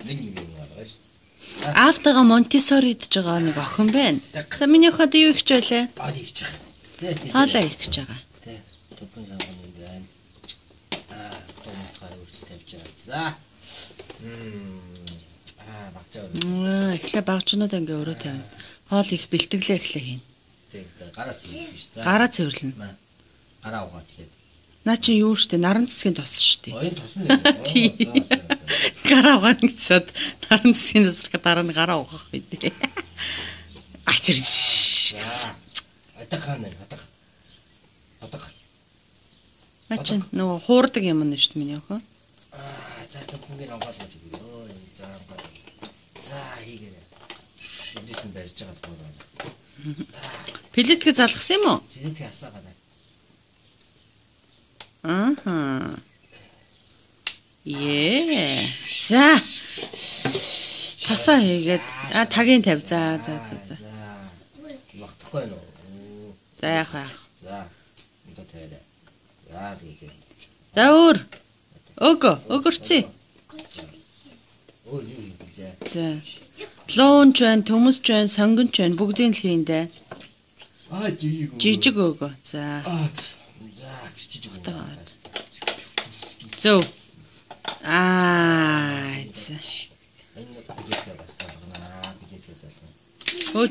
Нэг юм байгаа ш. Аавтайгаа Монтессори идж байгаа нэг охин байна. За миний охид юу их ч байлаа? Баал хийж байгаа. Хоолоо их гэж байгаа. Тэ. Төвхөн самган юм байна. Томтгаар үрс тавьж байгаа. За. Багчаа. Эхлээ багжнууд ингээ өрөө тавина. Хоол их бэлтгэлээ эхлээ хийн. Тэг. Гараа цэвэрлэн ш. За. Гараа цэвэрлэнэ. Гараа угаа тэгээд. Наа чи юу штэ наран цэсгийн тос штэ. Оён тосно юм. Гараа угаана гэсэд наран цэсгийн тосроход дараа нь гараа угаах үү. Ачир. Атахана. Начин нөгөө хуурдаг юм нь штэ миний охин. За төгөнгөр аваад гэж юу. За хийгээрэй. Шийдсэн барьж байгаа тохиолдол. Пилетгээ залгасан юм уу? Зинэтээ асаагаа. Аха. За. Тасаа хийгээд тагийн тавь. За. Багтахгүй байна уу? За яах вэ? За. Энд тавиарай. За тэгээд. За өөр. Өгөрцөө. Өөр юу юм бэ? За. Луунч байна, төмөсч байна, сонгонч байна. Бүгдийн л хийндэ. Жижиг өгөө. За. За жижиг өгөө. Зөв.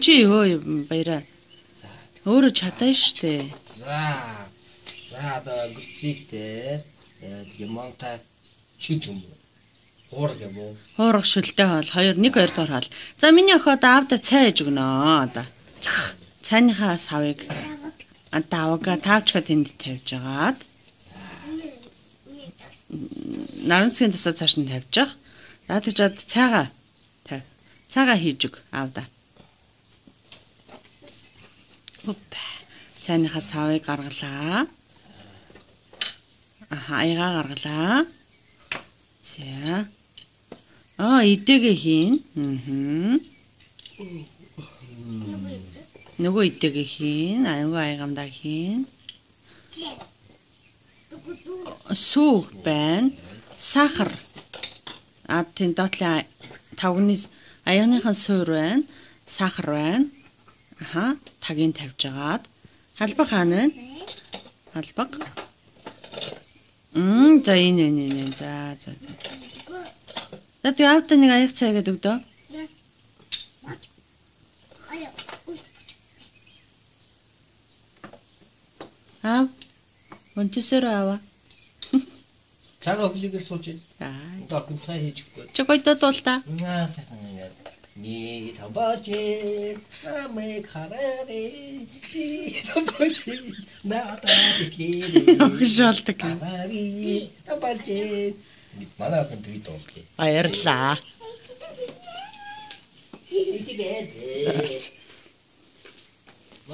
Чи баяраа. Өөрөө чадаа штэ. За одоо гүцээтэй юмантай чүтүм. Хуураг юм уу? Хуураг шүлтэй хоол 1 2 дор хоол. За миний охид аавда цай ээж өгнө одоо. Цайныхаа савыг давга тавчгаа тэнд тавьж агаад наран цэгийн тасаа цааш нь тавьж ах. За тэгж цайгаа тавь. Цайгаа хийж өг аавда. Цайныхаа савыг гаргалаа. Аягаа гаргалаа. За. Идэгээ хийн. Нөгөө идэгээ хийн. Аягамдаа хийн. Сүх байна. Сахар. Тэн доотлын тавгны аяганыхан суур байна. Сахар байна. Тагийн тавьж агаад халбаг хаана байна? Халбаг. За энэ. За. За тэг аавда нэг аяг цайгаад өгдөө. Монтессори аваа. Цагаа хүлээгээ сууж байна. Одоо цай хийж өгөө. Чи гойдоо дуулта. Сайхан ингээд. Ни тамбачи аме харари тамбачи наата дикири. Огшолдог. Тамбачи. Манай хүн дээд дуусгий. Баярлаа.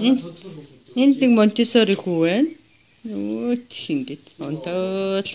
Энд нэг Монтессори хүү байна. Өөт ингээд онтол.